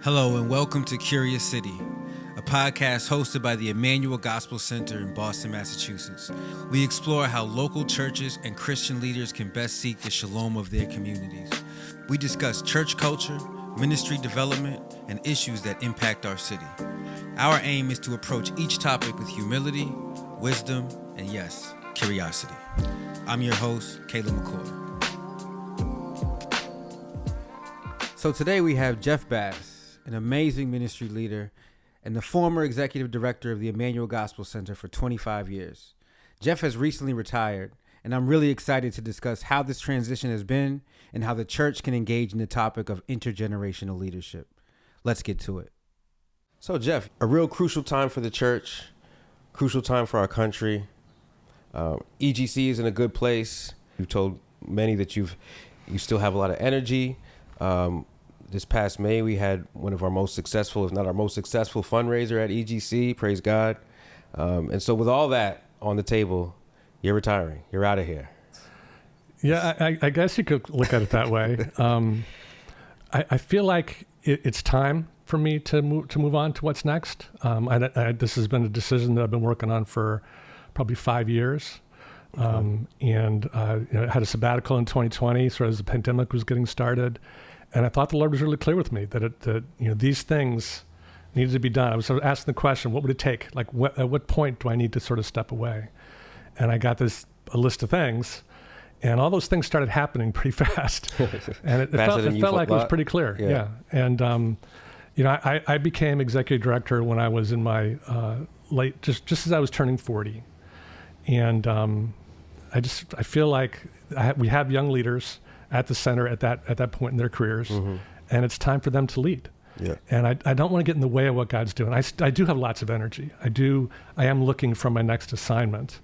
Hello and welcome to Curious City, a podcast hosted by the Emmanuel Gospel Center in Boston, Massachusetts. We explore how local churches and Christian leaders can best seek the shalom of their communities. We discuss church culture, ministry development, and issues that impact our city. Our aim is to approach each topic with humility, wisdom, and yes, curiosity. I'm your host, Caleb McCoy. So today we have Jeff Bass, an amazing ministry leader and the former executive director of the Emmanuel Gospel Center for 25 years. Jeff has recently retired, and I'm really excited to discuss how this transition has been and how the church can engage in the topic of intergenerational leadership. Let's get to it. So Jeff, a real crucial time for the church, crucial time for our country. EGC is in a good place. You've told many that you still have a lot of energy. This past May, we had one of our most successful, if not our most successful fundraiser at EGC, praise God. And so with all that on the table, you're retiring, you're out of here. Yeah, I guess you could look at it that way. I feel like it's time for me to move on to what's next. This has been a decision that I've been working on for probably 5 years. And I had a sabbatical in 2020, sort of as the pandemic was getting started. And I thought the Lord was really clear with me that these things needed to be done. I was sort of asking the question, what would it take? Like, at what point do I need to sort of step away? And I got a list of things, and all those things started happening pretty fast. And it felt like it was pretty clear. Yeah. And, I became executive director when I was in my late, just as I was turning 40. And I feel like we have young leaders at the center at that point in their careers, and it's time for them to lead. Yeah. And I don't want to get in the way of what God's doing. I do have lots of energy. I am looking for my next assignment.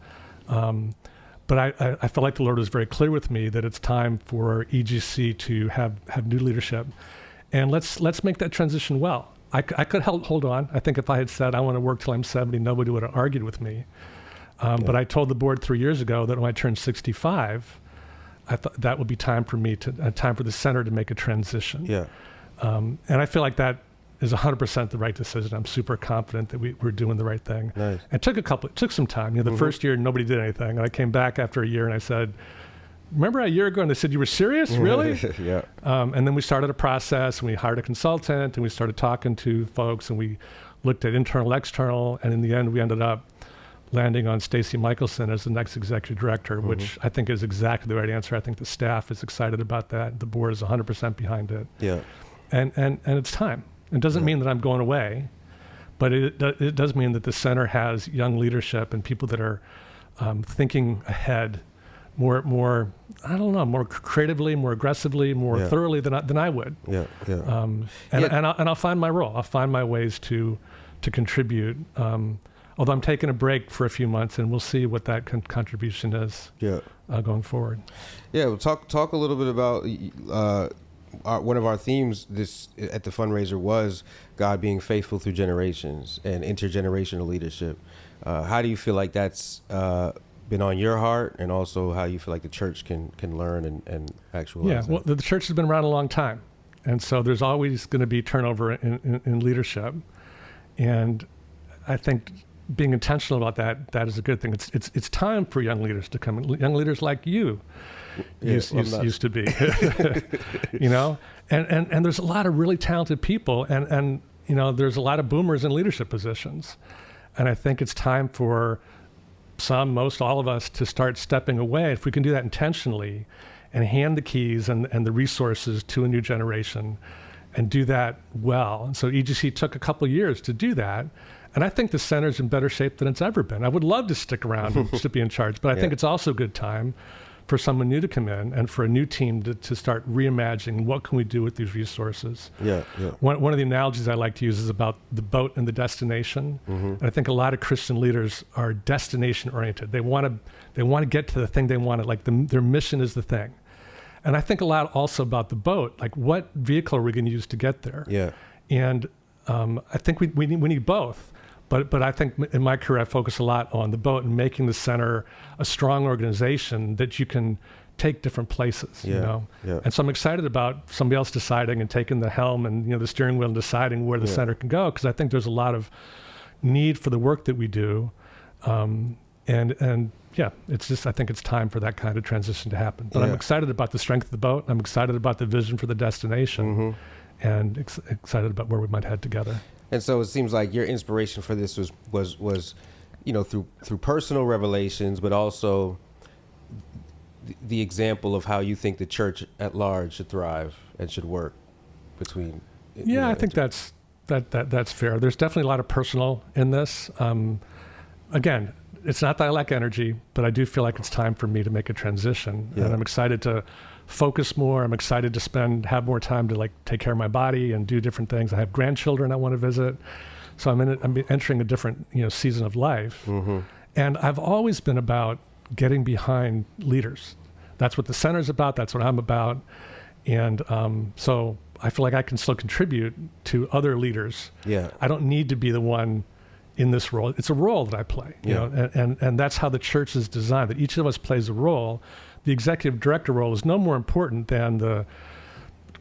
But I felt like the Lord was very clear with me that it's time for EGC to have new leadership. And let's make that transition well. I could hold on. I think if I had said I want to work till I'm 70, nobody would have argued with me. But I told the board 3 years ago that when I turned 65, I thought that would be time for the center to make a transition. Yeah. And I feel like that is 100% the right decision. I'm super confident that we're doing the right thing. Nice. It took some time. The first year nobody did anything, and I came back after a year and I said, "Remember a year ago?" And they said, "You were serious, really?" Yeah. And then we started a process, and we hired a consultant, and we started talking to folks, and we looked at internal, external, and in the end, we ended up landing on Stacy Michelson as the next executive director, which I think is exactly the right answer. I think the staff is excited about that. The board is 100% behind it. Yeah. And it's time. It doesn't mean that I'm going away, but it does mean that the center has young leadership and people that are thinking ahead more creatively, more aggressively, more thoroughly than I would. Yeah. Yeah. And I'll find my role. I'll find my ways to contribute. Although I'm taking a break for a few months, and we'll see what that contribution is going forward. Yeah, we'll talk a little bit about one of our themes at the fundraiser was God being faithful through generations and intergenerational leadership. How do you feel like that's been on your heart, and also how you feel like the church can learn and actualize? Yeah, well, the church has been around a long time, and so there's always going to be turnover in leadership, and I think being intentional about that is a good thing. It's time for young leaders to come in. Young leaders like you used to be, and there's a lot of really talented people, and there's a lot of boomers in leadership positions, and I think it's time for most, all of us to start stepping away. If we can do that intentionally and hand the keys and the resources to a new generation and do that well. And so EGC took a couple of years to do that. And I think the center's in better shape than it's ever been. I would love to stick around and to be in charge, but I think it's also a good time for someone new to come in and for a new team to start reimagining what can we do with these resources. Yeah. One of the analogies I like to use is about the boat and the destination. And I think a lot of Christian leaders are destination oriented. They want to get to the thing they want. Like their mission is the thing. And I think a lot also about the boat. Like, what vehicle are we going to use to get there? Yeah. And I think we need both. But I think in my career, I focus a lot on the boat and making the center a strong organization that you can take different places, Yeah. you know? Yeah. And so I'm excited about somebody else deciding and taking the helm and, the steering wheel and deciding where the Yeah. center can go. Because I think there's a lot of need for the work that we do. And yeah, it's just, I think it's time for that kind of transition to happen. But I'm Yeah. excited about the strength of the boat. I'm excited about the vision for the destination, and excited about where we might head together. And so it seems like your inspiration for this was through personal revelations, but also the example of how you think the church at large should thrive and should work between. Yeah, I think that's fair. There's definitely a lot of personal in this. Again, it's not that I lack energy, but I do feel like it's time for me to make a transition, Yeah. and I'm excited to focus more. I'm excited to have more time to take care of my body and do different things. I have grandchildren I want to visit, so I'm entering a different season of life, and I've always been about getting behind leaders. That's what the center's about. That's what I'm about, and so I feel like I can still contribute to other leaders. Yeah. I don't need to be the one in this role. It's a role that I play, and that's how the church is designed, that each of us plays a role. The executive director role is no more important than the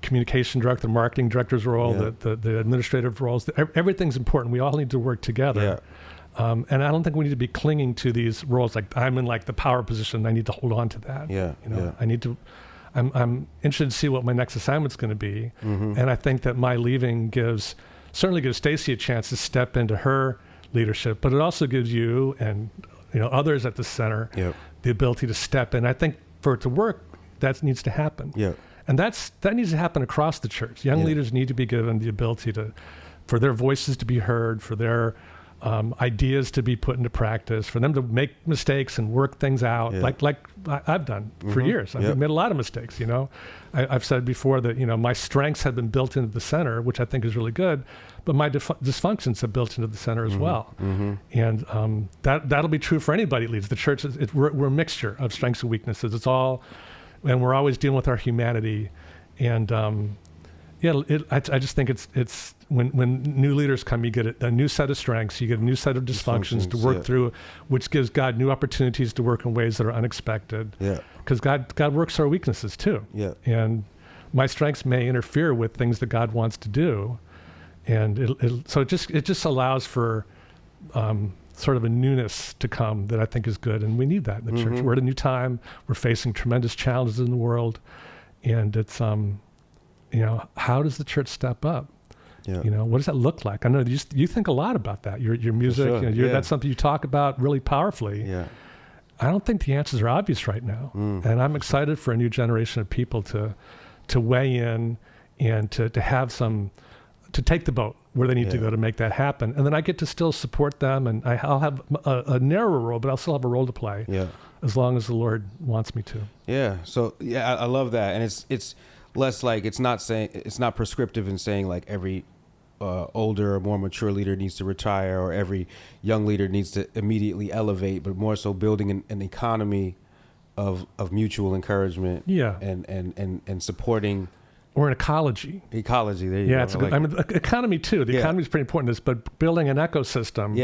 communication director, the marketing director's role, the administrative roles. Everything's important. We all need to work together. Yeah. And I don't think we need to be clinging to these roles. Like I'm in the power position. I need to hold on to that. Yeah. I need to, I'm interested to see what my next assignment's going to be. And I think that my leaving certainly gives Stacy a chance to step into her leadership, but it also gives you and others at the center the ability to step in. I think for it to work, that needs to happen. Yeah. And that needs to happen across the church. Young leaders need to be given the ability for their voices to be heard, for their ideas to be put into practice, for them to make mistakes and work things out, like I've done for years. I've made a lot of mistakes. I've said before that my strengths have been built into the center, which I think is really good, but my dysfunctions have built into the center as well. And that'll be true for anybody who leads. The church we're a mixture of strengths and weaknesses. It's all, and we're always dealing with our humanity. And I just think it's when new leaders come, you get a new set of strengths, you get a new set of dysfunctions to work through, which gives God new opportunities to work in ways that are unexpected. Yeah. Because God works our weaknesses too. Yeah. And my strengths may interfere with things that God wants to do, and so it just allows for sort of a newness to come that I think is good, and we need that in the church. We're at a new time. We're facing tremendous challenges in the world, and it's how does the church step up? Yeah. What does that look like? I know you think a lot about that. Your music, sure. That's something you talk about really powerfully. Yeah. I don't think the answers are obvious right now, and I'm excited for a new generation of people to weigh in and to have to take the boat where they need to go to make that happen. And then I get to still support them, and I'll have a narrower role, but I'll still have a role to play as long as the Lord wants me to. Yeah. So I love that, and it's less like it's not prescriptive in saying like every older or more mature leader needs to retire or every young leader needs to immediately elevate, but more so building an economy of mutual encouragement. And supporting. Or an ecology. Ecology, there you go. Yeah, it's good. Economy too. The economy is pretty important in this, but building an ecosystem.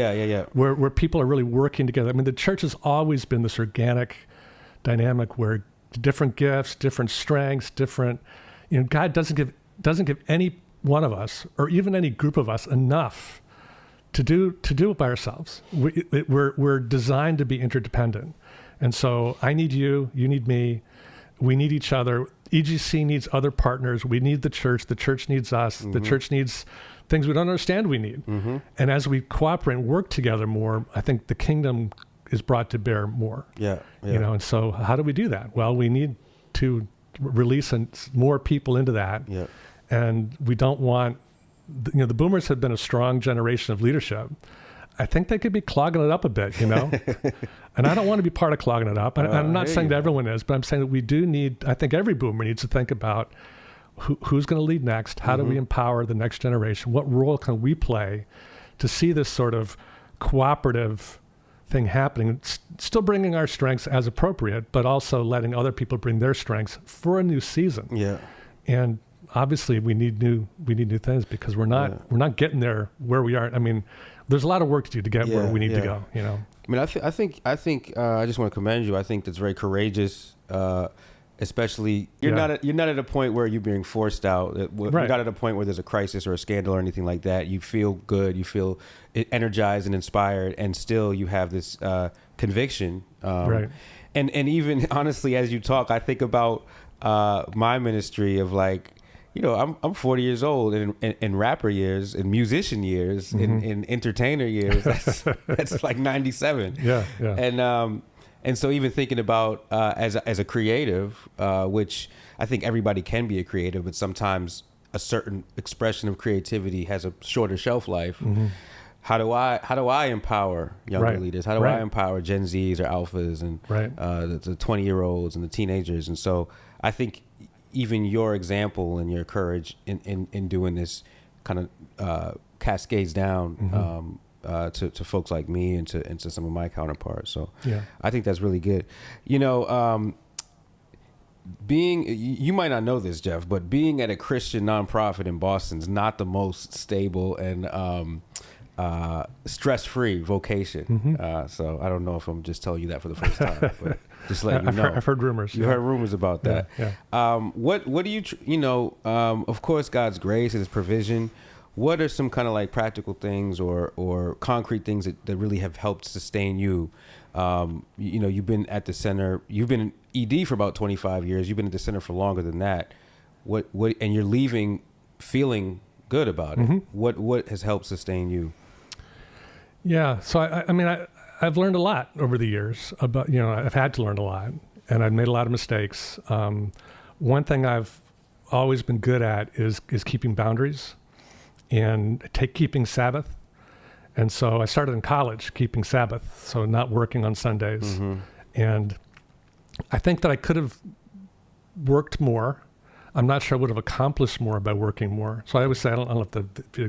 Where people are really working together. I mean, the church has always been this organic dynamic where different gifts, different strengths, different. God doesn't give any one of us or even any group of us enough to do it by ourselves. We're designed to be interdependent, and so I need you. You need me. We need each other. EGC needs other partners. We need the church. The church needs us. The church needs things we don't understand we need. And as we cooperate and work together more, I think the kingdom is brought to bear more. And so how do we do that? Well, we need to release more people into that. And we don't want, the boomers have been a strong generation of leadership. I think they could be clogging it up a bit, and I don't want to be part of clogging it up. I'm not saying that everyone is, but I'm saying that we do need, I think every boomer needs to think about who's going to lead next? How do we empower the next generation? What role can we play to see this sort of cooperative thing happening, still bringing our strengths as appropriate, but also letting other people bring their strengths for a new season. And obviously we need new things because we're not getting there where we are. I mean, there's a lot of work to do to get where we need to go. I mean, I think I just want to commend you. I think that's very courageous especially you're not at a point where you're being forced out. You're not at a point where there's a crisis or a scandal or anything like that. You feel good, you feel energized and inspired, and still you have this conviction. And even honestly, as you talk, I think about my ministry of like, you know, I'm 40 years old in rapper years, in musician years, in entertainer years. That's like 97. And so even thinking about as a creative, which I think everybody can be a creative, but sometimes a certain expression of creativity has a shorter shelf life. How do I empower younger leaders? How do I empower Gen Zs or alphas and the 20-year-olds and the teenagers? And so I think even your example and your courage in doing this kind of cascades down to folks like me and to some of my counterparts. So I think that's really good. You know, you might not know this, Jeff, but being at a Christian nonprofit in Boston is not the most stable and stress-free vocation. So I don't know if I'm just telling you that for the first time, but just letting you know. I've heard rumors. You heard rumors about that. What do you, of course, God's grace and his provision. What are some kind of like practical things or concrete things that really have helped sustain you? You know, you've been at the center, you've been in ED for about 25 years. You've been at the center for longer than that. And you're leaving feeling good about it. What has helped sustain you? Yeah. So I mean, I've learned a lot over the years about, you know, I've had to learn a lot, and I've made a lot of mistakes. One thing I've always been good at is keeping boundaries and keeping Sabbath. And so I started in college keeping Sabbath, so not working on Sundays. And I think that I could have worked more. I'm not sure I would have accomplished more by working more. So I always say, I don't know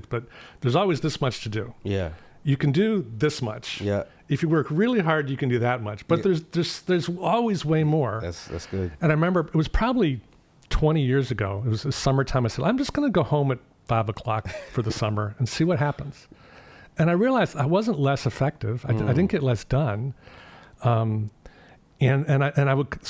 but there's always this much to do. Yeah. You can do this much. Yeah. If you work really hard, you can do that much. But there's always way more. That's good. And I remember it was probably 20 years ago. It was the summertime. I said, I'm just going to go home at 5 o'clock for the summer and see what happens. And I realized I wasn't less effective. I didn't get less done. And I would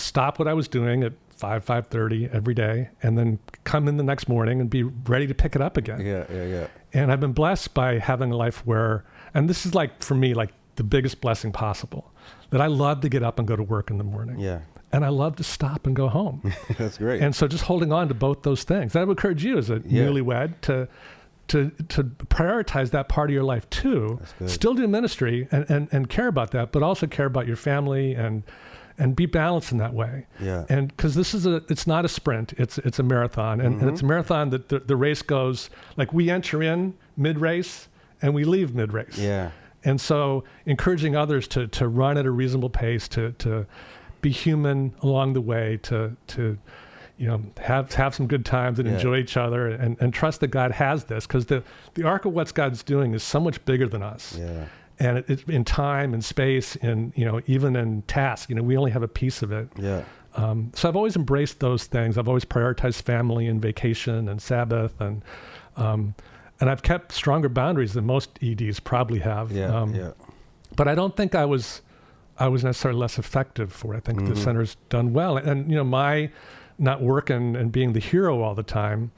stop what I was doing at 5:30 every day, and then come in the next morning and be ready to pick it up again. Yeah. And I've been blessed by having a life where, and this is like, for me, like the biggest blessing possible, that I love to get up and go to work in the morning. Yeah. And I love to stop and go home. That's great. And so just holding on to both those things. That would encourage you as a newlywed to prioritize that part of your life too. Still do ministry and care about that, but also care about your family and be balanced in that way. Yeah. And because it's not a sprint, it's a marathon. And it's a marathon that the race goes, like we enter in mid-race and we leave mid-race. Yeah. And so encouraging others to run at a reasonable pace, to be human along the way, to you know, have some good times and enjoy each other, and trust that God has this, because the arc of what God's doing is so much bigger than us. Yeah. And it's in time and space, and, you know, even in task, you know, we only have a piece of it. Yeah. So I've always embraced those things. I've always prioritized family and vacation and Sabbath, and I've kept stronger boundaries than most EDs probably have. But I don't think I was necessarily less effective for it. I think the center's done well, and you know, my not working and being the hero all the time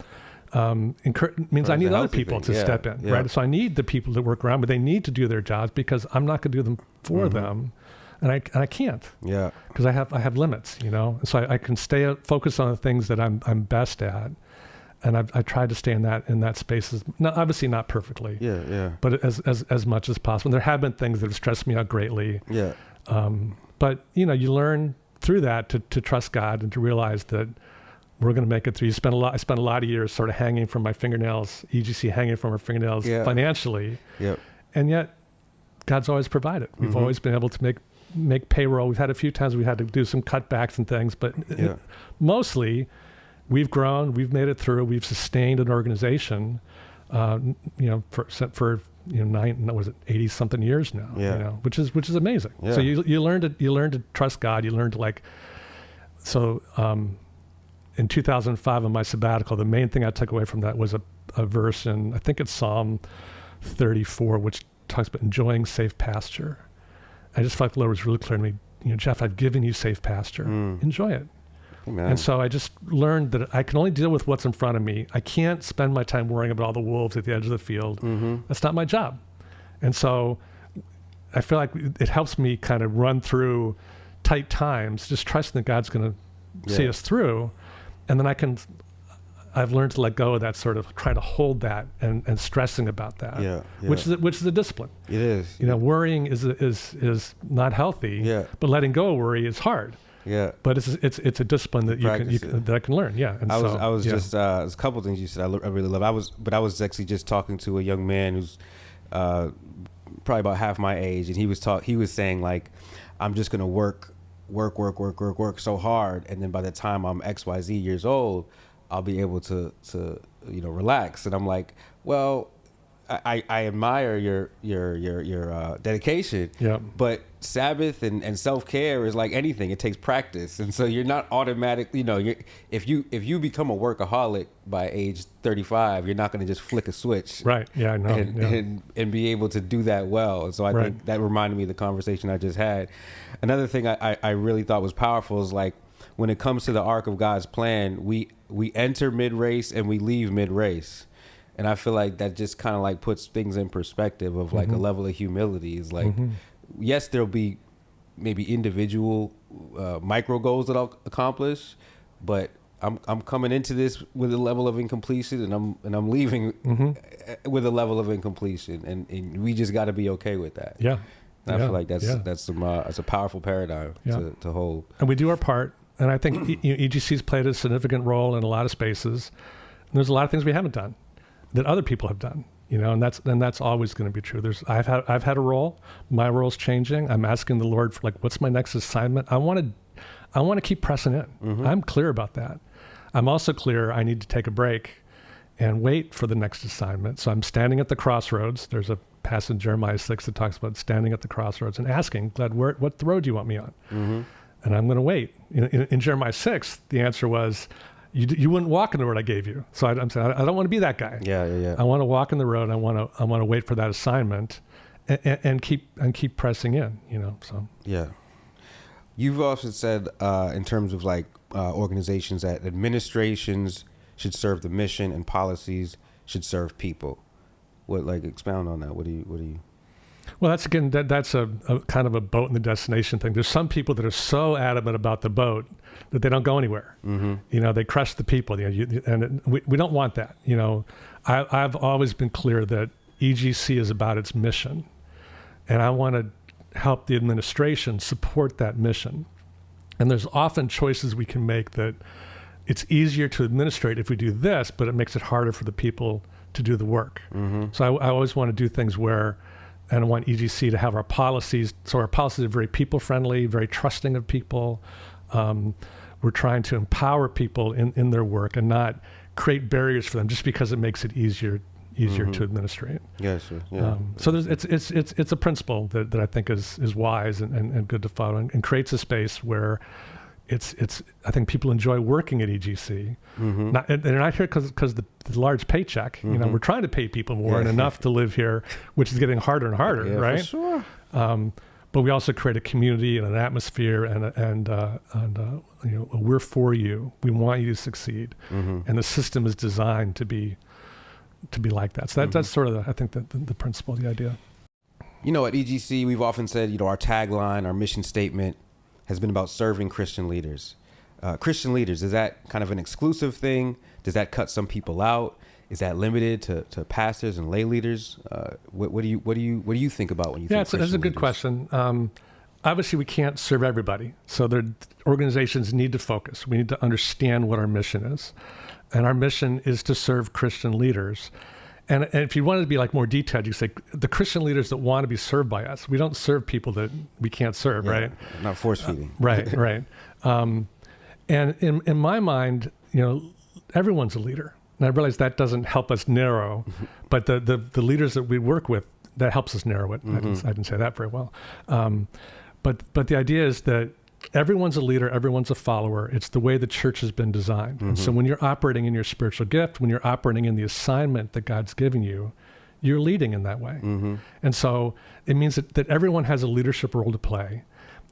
means I need other people to step in, right? So I need the people that work around, but they need to do their jobs, because I'm not going to do them for them, and I can't, because I have limits, you know. So I can focus on the things that I'm best at, and I've tried to stay in that space, obviously not perfectly, but as much as possible. And there have been things that have stressed me out greatly, but you know, you learn through that to trust God and to realize that we're going to make it through. I spent a lot of years sort of hanging from my fingernails, EGC hanging from our fingernails financially. And yet God's always provided. We've always been able to make payroll. We've had a few times we had to do some cutbacks and things, but mostly we've grown, we've made it through, we've sustained an organization, you know, for you know, 80 something years now, you know, which is amazing. So you learn to trust God. You learn to in 2005 on my sabbatical, the main thing I took away from that was a verse in, I think it's Psalm 34, which talks about enjoying safe pasture. I just felt like the Lord was really clear to me, Jeff, I've given you safe pasture. Enjoy it. Amen. And so I just learned that I can only deal with what's in front of me. I can't spend my time worrying about all the wolves at the edge of the field. That's not my job. And so I feel like it helps me kind of run through tight times, just trusting that God's going to see us through. And then I've learned to let go of that sort of trying to hold that and stressing about that, which is a discipline. It is. Worrying is not healthy, but letting go of worry is hard. Yeah, but it's a discipline that that I can learn. Yeah, and I was just there's a couple things you said I really love. I was actually just talking to a young man who's probably about half my age, and he was saying like, I'm just gonna work so hard, and then by the time I'm XYZ years old, I'll be able to relax. And I'm like, well, I admire your dedication, but Sabbath and self-care is like anything. It takes practice, and so you're not automatic. If you become a workaholic by age 35, you're not going to just flick a switch, right? Yeah, I know, and be able to do that well. And so I think that reminded me of the conversation I just had. Another thing I really thought was powerful is like when it comes to the arc of God's plan, we enter mid-race and we leave mid-race. And I feel like that just kind of like puts things in perspective of like a level of humility. Is like, yes, there'll be maybe individual micro goals that I'll accomplish, but I'm coming into this with a level of incompletion, and I'm leaving with a level of incompletion, and we just got to be okay with that. Yeah, and I feel like that's a powerful paradigm to hold. And we do our part, and I think EGC's played a significant role in a lot of spaces. And there's a lot of things we haven't done that other people have done, and that's always going to be true. I've had a role. My role's changing. I'm asking the Lord for like, what's my next assignment? I want to keep pressing in. I'm clear about that. I'm also clear I need to take a break and wait for the next assignment. So I'm standing at the crossroads. There's a passage in Jeremiah 6 that talks about standing at the crossroads and asking, God, what road do you want me on? And I'm going to wait. In Jeremiah 6, the answer was, you wouldn't walk in the road I gave you. So I'm saying I don't want to be that guy. Yeah. I want to walk in the road. I want to wait for that assignment, and keep pressing in. So yeah. You've also said in terms of like organizations that administrations should serve the mission and policies should serve people. Expound on that? What do you? Well, that's a kind of a boat in the destination thing. There's some people that are so adamant about the boat that they don't go anywhere. They crush the people. And we don't want that. I've always been clear that EGC is about its mission, and I want to help the administration support that mission. And there's often choices we can make that it's easier to administrate if we do this, but it makes it harder for the people to do the work. So I always want to do things where. And I want EGC to have our policies. So our policies are very people-friendly, very trusting of people. We're trying to empower people in their work and not create barriers for them just because it makes it easier to administrate. Yeah, sure. Yeah. So it's a principle that I think is wise and good to follow, and creates a space where I think people enjoy working at EGC. They're not here because the large paycheck. We're trying to pay people more and enough to live here, which is getting harder and harder, right? For sure. But we also create a community and an atmosphere and we're for you. We want you to succeed, and the system is designed to be like that. So that's sort of I think the principle, the idea. At EGC, we've often said our tagline, our mission statement, has been about serving Christian leaders. Christian leaders, is that kind of an exclusive thing? Does that cut some people out? Is that limited to pastors and lay leaders? What do you think about when you think? Yeah, that's a good question. Obviously, we can't serve everybody, so organizations need to focus. We need to understand what our mission is, and our mission is to serve Christian leaders. And if you wanted to be like more detailed, you say the Christian leaders that want to be served by us. We don't serve people that we can't serve, right? Not force feeding. Right. And in my mind, everyone's a leader. And I realize that doesn't help us narrow, but the leaders that we work with, that helps us narrow it. I didn't say that very well. But the idea is that everyone's a leader, everyone's a follower. It's the way the church has been designed. And so when you're operating in your spiritual gift, when you're operating in the assignment that God's given you, you're leading in that way. And so it means that everyone has a leadership role to play.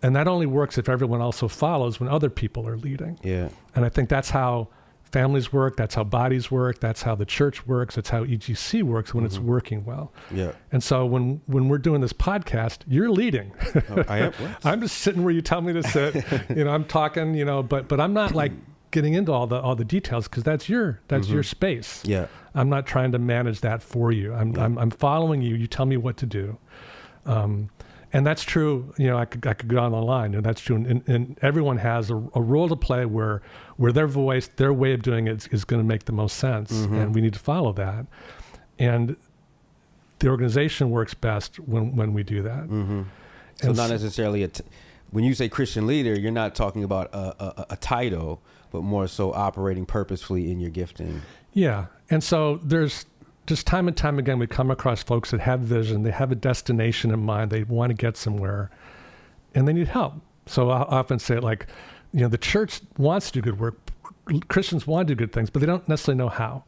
And that only works if everyone also follows when other people are leading. Yeah. And I think that's how families work. That's how bodies work. That's how the church works. That's how EGC works when it's working well. Yeah. And so when we're doing this podcast, you're leading. Oh, I am. What? I'm just sitting where you tell me to sit. I'm talking. But I'm not like getting into all the details, because that's your space. Yeah. I'm not trying to manage that for you. I'm following you. You tell me what to do. And that's true. I could go on the line, and that's true. And everyone has a role to play where their voice, their way of doing it is going to make the most sense, and we need to follow that. And the organization works best when we do that. So not necessarily when you say Christian leader, you're not talking about a title, but more so operating purposefully in your gifting. Yeah. And so there's just time and time again, we come across folks that have vision, they have a destination in mind, they want to get somewhere, and they need help. So I often say it like, the church wants to do good work, Christians want to do good things, but they don't necessarily know how.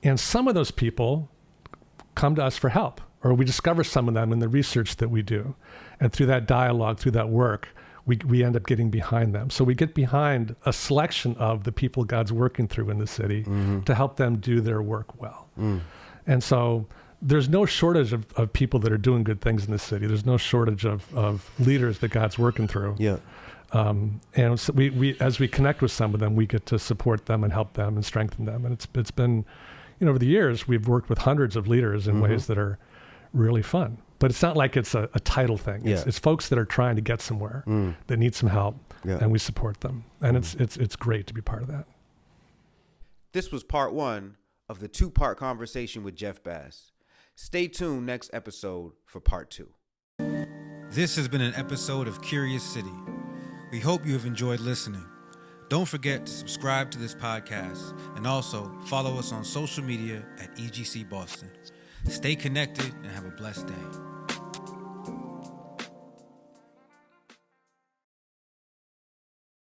And some of those people come to us for help, or we discover some of them in the research that we do. And through that dialogue, through that work, we end up getting behind them. So we get behind a selection of the people God's working through in the city to help them do their work well. And so there's no shortage of people that are doing good things in the city. There's no shortage of leaders that God's working through. Yeah. And so we as we connect with some of them, we get to support them and help them and strengthen them. And it's been, over the years, we've worked with hundreds of leaders in ways that are really fun. But it's not like it's a title thing. It's folks that are trying to get somewhere, that need some help, and we support them. And it's great to be part of that. This was part 1 of the 2-part conversation with Jeff Bass. Stay tuned next episode for part 2. This has been an episode of Curious City. We hope you have enjoyed listening. Don't forget to subscribe to this podcast and also follow us on social media at EGC Boston. Stay connected and have a blessed day.